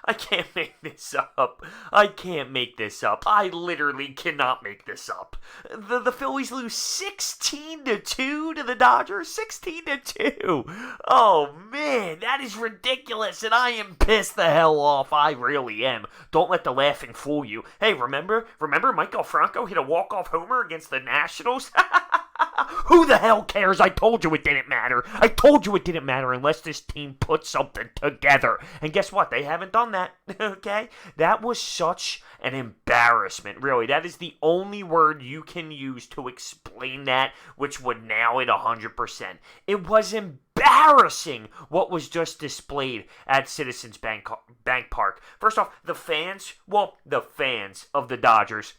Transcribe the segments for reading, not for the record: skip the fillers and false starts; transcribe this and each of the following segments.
I can't make this up. I can't make this up. I literally cannot make this up. The Phillies lose 16-2 to the Dodgers. 16-2. Oh man, that is ridiculous, and I am pissed the hell off. I really am. Don't let the laughing fool you. Hey, remember Maikel Franco hit a walk-off homer against the Nationals? Who the hell cares? I told you it didn't matter. I told you it didn't matter unless this team put something together. And guess what? They haven't done that, okay? That was such an embarrassment, really. That is the only word you can use to explain that, which would nail it 100%. It was embarrassing what was just displayed at Citizens Bank Park. First off, the fans of the Dodgers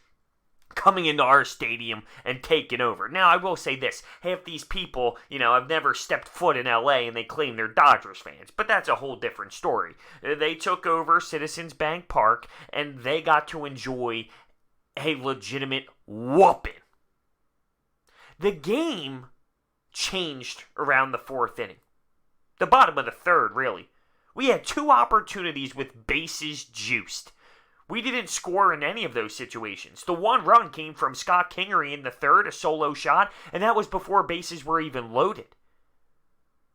coming into our stadium and taking over. Now, I will say this. Half these people, have never stepped foot in LA and they claim they're Dodgers fans. But that's a whole different story. They took over Citizens Bank Park and they got to enjoy a legitimate whooping. The game changed around the fourth inning. The bottom of the third, really. We had two opportunities with bases juiced. We didn't score in any of those situations. The one run came from Scott Kingery in the third, a solo shot, and that was before bases were even loaded.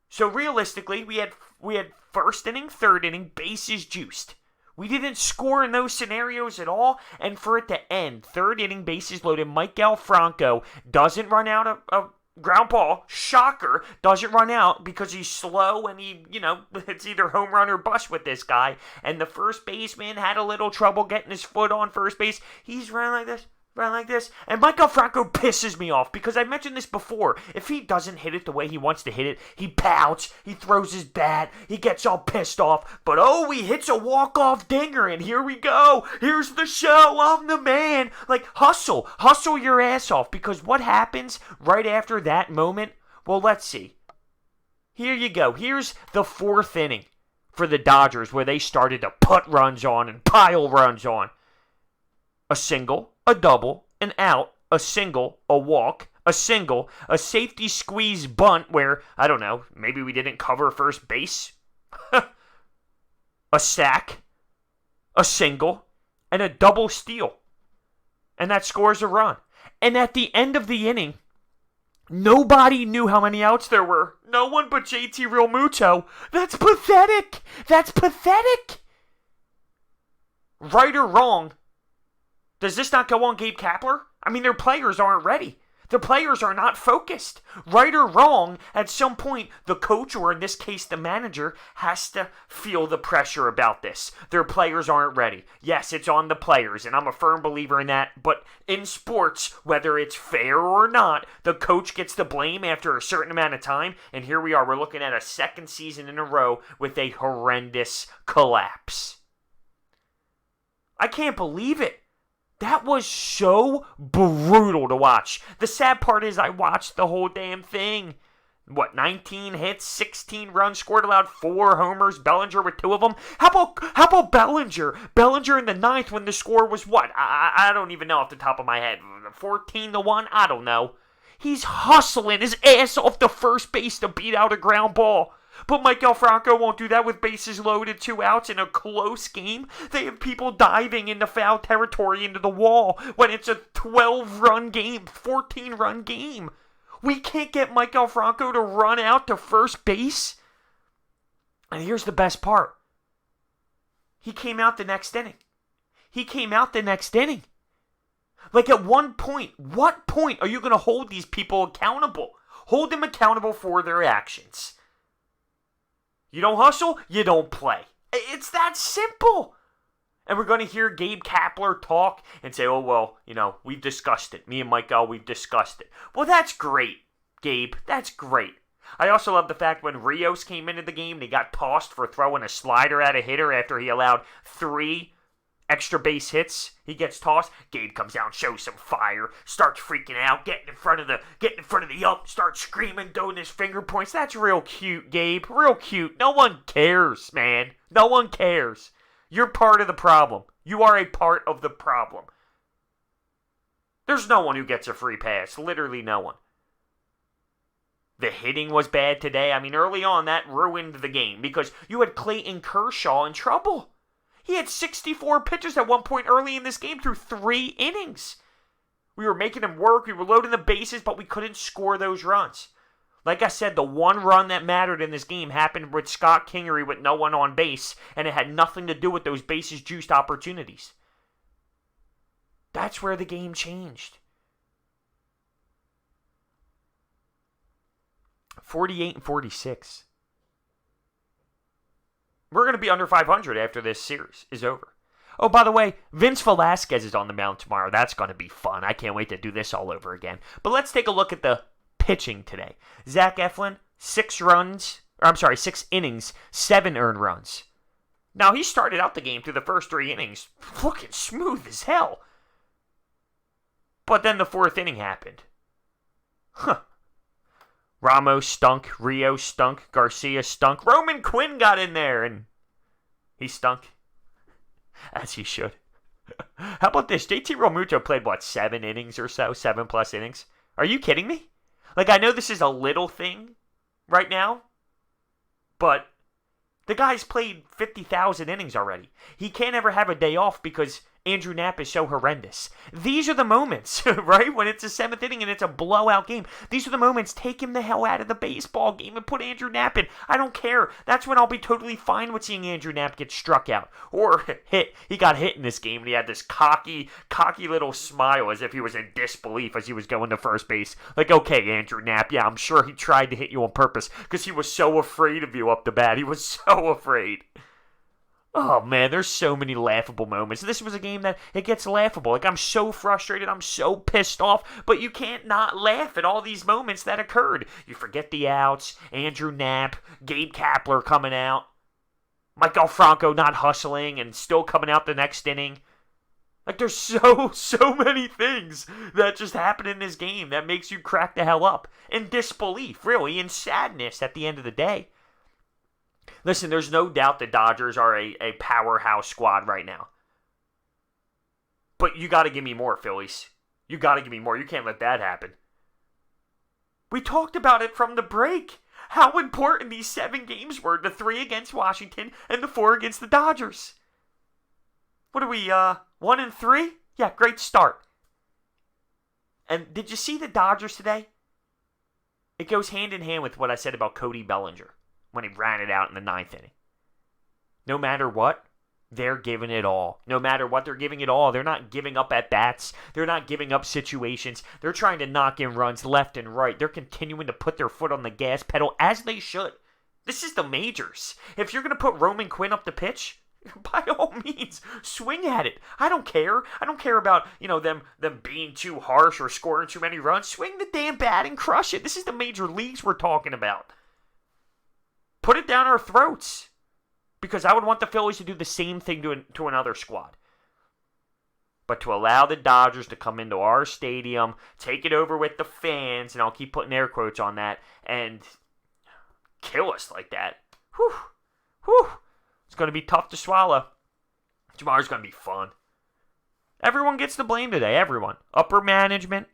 So realistically, we had first inning, third inning, bases juiced. We didn't score in those scenarios at all, and for it to end, third inning, bases loaded, Maikel Franco doesn't run out of ground ball, shocker, doesn't run out because he's slow and it's either home run or bust with this guy. And the first baseman had a little trouble getting his foot on first base. He's running like this. And Maikel Franco pisses me off because I mentioned this before. If he doesn't hit it the way he wants to hit it, he pouts, he throws his bat, he gets all pissed off. But he hits a walk-off dinger and here we go. Here's the show. I'm the man. Like, hustle your ass off, because what happens right after that moment? Well, let's see. Here you go. Here's the fourth inning for the Dodgers where they started to put runs on and pile runs on. A single, a double, an out, a single, a walk, a single, a safety squeeze bunt where, I don't know, maybe we didn't cover first base, a sack, a single, and a double steal. And that scores a run. And at the end of the inning, nobody knew how many outs there were. No one but JT Realmuto. That's pathetic. Right or wrong, does this not go on Gabe Kapler? I mean, their players aren't ready. The players are not focused. Right or wrong, at some point, the coach, or in this case, the manager, has to feel the pressure about this. Their players aren't ready. Yes, it's on the players, and I'm a firm believer in that. But in sports, whether it's fair or not, the coach gets the blame after a certain amount of time. And here we are. We're looking at a second season in a row with a horrendous collapse. I can't believe it. That was so brutal to watch. The sad part is I watched the whole damn thing. 19 hits, 16 runs, scored, allowed 4 homers. Bellinger with 2 of them. How about Bellinger? Bellinger in the ninth when the score was what? I don't even know off the top of my head. 14-1? I don't know. He's hustling his ass off the first base to beat out a ground ball. But Maikel Franco won't do that with bases loaded, 2 outs in a close game. They have people diving into foul territory into the wall when it's a 12-run game, 14-run game. We can't get Maikel Franco to run out to first base. And here's the best part. He came out the next inning. Like, at what point are you going to hold these people accountable? Hold them accountable for their actions. You don't hustle, you don't play. It's that simple. And we're going to hear Gabe Kapler talk and say, we've discussed it. Me and Maikel, we've discussed it. Well, that's great, Gabe. That's great. I also love the fact when Rios came into the game, and he got tossed for throwing a slider at a hitter after he allowed 3 extra base hits. He gets tossed. Gabe comes out, shows some fire, starts freaking out, getting in front of the ump, starts screaming, doing his finger points. That's real cute, Gabe. Real cute. No one cares, man. No one cares. You're part of the problem. You are a part of the problem. There's no one who gets a free pass. Literally no one. The hitting was bad today. I mean, early on, that ruined the game because you had Clayton Kershaw in trouble. He had 64 pitches at one point early in this game through 3 innings. We were making him work. We were loading the bases, but we couldn't score those runs. Like I said, the one run that mattered in this game happened with Scott Kingery with no one on base, and it had nothing to do with those bases-juiced opportunities. That's where the game changed. 48-46. We're going to be under 500 after this series is over. Oh, by the way, Vince Velasquez is on the mound tomorrow. That's going to be fun. I can't wait to do this all over again. But let's take a look at the pitching today. Zach Eflin, 6 innings, 7 earned runs. Now, he started out the game through the first 3 innings looking smooth as hell. But then the 4th inning happened. Ramos stunk, Rio stunk, Garcia stunk, Roman Quinn got in there, and he stunk. As he should. How about this? JT Realmuto played, 7 innings or so? 7+ innings? Are you kidding me? Like, I know this is a little thing right now, but the guy's played 50,000 innings already. He can't ever have a day off because Andrew Knapp is so horrendous. These are the moments, right? When it's a 7th inning and it's a blowout game. These are the moments. Take him the hell out of the baseball game and put Andrew Knapp in. I don't care. That's when I'll be totally fine with seeing Andrew Knapp get struck out. Or hit. He got hit in this game and he had this cocky little smile as if he was in disbelief as he was going to first base. Like, okay, Andrew Knapp, yeah, I'm sure he tried to hit you on purpose because he was so afraid of you up the bat. He was so afraid. Oh, man, there's so many laughable moments. This was a game that it gets laughable. Like, I'm so frustrated. I'm so pissed off. But you can't not laugh at all these moments that occurred. You forget the outs, Andrew Knapp, Gabe Kapler coming out, Maikel Franco not hustling and still coming out the next inning. Like, there's so many things that just happen in this game that makes you crack the hell up. In disbelief, really, in sadness at the end of the day. Listen, there's no doubt the Dodgers are a powerhouse squad right now. But you got to give me more, Phillies. You got to give me more. You can't let that happen. We talked about it from the break. How important these 7 games were. The 3 against Washington and the 4 against the Dodgers. What are we, 1-3? Yeah, great start. And did you see the Dodgers today? It goes hand in hand with what I said about Cody Bellinger when he ran it out in the 9th inning. No matter what, they're giving it all. No matter what, they're giving it all. They're not giving up at bats. They're not giving up situations. They're trying to knock in runs left and right. They're continuing to put their foot on the gas pedal as they should. This is the majors. If you're going to put Roman Quinn up the pitch, by all means, swing at it. I don't care. I don't care about, them being too harsh or scoring too many runs. Swing the damn bat and crush it. This is the major leagues we're talking about. Put it down our throats. Because I would want the Phillies to do the same thing to another squad. But to allow the Dodgers to come into our stadium, take it over with the fans, and I'll keep putting air quotes on that, and kill us like that. Whew. It's going to be tough to swallow. Tomorrow's going to be fun. Everyone gets the blame today. Everyone. Upper management.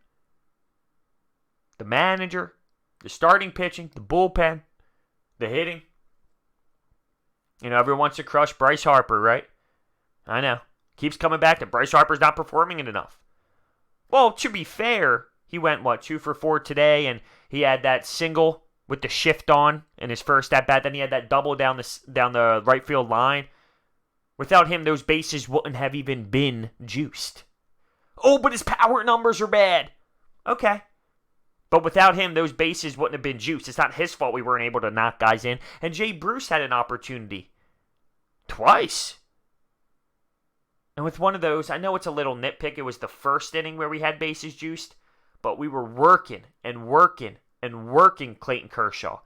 The manager. The starting pitching. The bullpen. The hitting. Everyone wants to crush Bryce Harper, right? I know. Keeps coming back that Bryce Harper's not performing it enough. Well, to be fair, he went, 2 for 4 today, and he had that single with the shift on in his first at-bat. Then he had that double down the right field line. Without him, those bases wouldn't have even been juiced. Oh, but his power numbers are bad. Okay. But without him, those bases wouldn't have been juiced. It's not his fault we weren't able to knock guys in. And Jay Bruce had an opportunity. Twice. And with one of those, I know it's a little nitpick. It was the first inning where we had bases juiced. But we were working and working and working Clayton Kershaw.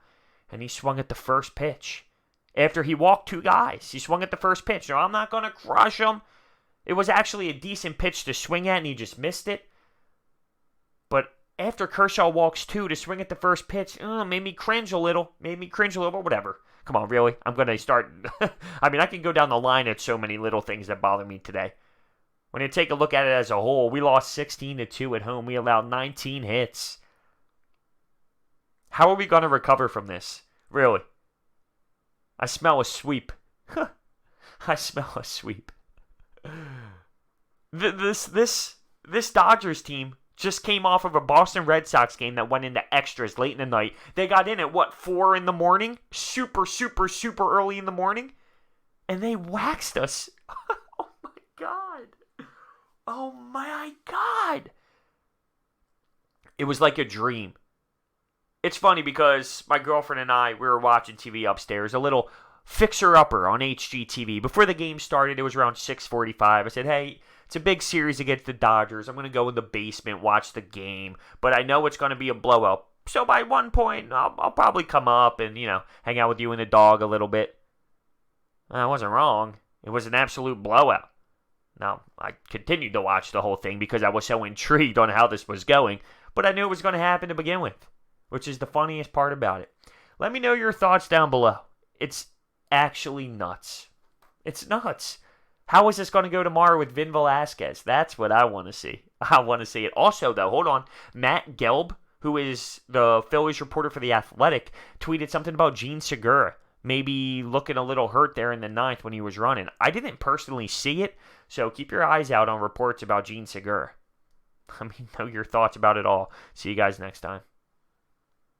And he swung at the first pitch. After he walked 2 guys, he swung at the first pitch. Now, I'm not going to crush him. It was actually a decent pitch to swing at, and he just missed it. But after Kershaw walks 2 to swing at the first pitch, made me cringe a little. But whatever. Come on, really? I'm going to start... I mean, I can go down the line at so many little things that bother me today. When you take a look at it as a whole, we lost 16-2 at home. We allowed 19 hits. How are we going to recover from this? Really? I smell a sweep. I smell a sweep. This Dodgers team just came off of a Boston Red Sox game that went into extras late in the night. They got in at, 4 in the morning? Super early in the morning? And they waxed us. Oh, my God. Oh, my God. It was like a dream. It's funny because my girlfriend and I, we were watching TV upstairs, a little fixer-upper on HGTV. Before the game started, it was around 6:45. I said, hey, it's a big series against the Dodgers. I'm going to go in the basement, watch the game, but I know it's going to be a blowout. So by one point, I'll probably come up and, hang out with you and the dog a little bit. I wasn't wrong. It was an absolute blowout. Now, I continued to watch the whole thing because I was so intrigued on how this was going, but I knew it was going to happen to begin with, which is the funniest part about it. Let me know your thoughts down below. It's actually nuts. It's nuts. How is this going to go tomorrow with Vin Velasquez? That's what I want to see. I want to see it. Also, though, hold on. Matt Gelb, who is the Phillies reporter for The Athletic, tweeted something about Gene Segura maybe looking a little hurt there in the ninth when he was running. I didn't personally see it, so keep your eyes out on reports about Gene Segura. Let me know your thoughts about it all. See you guys next time.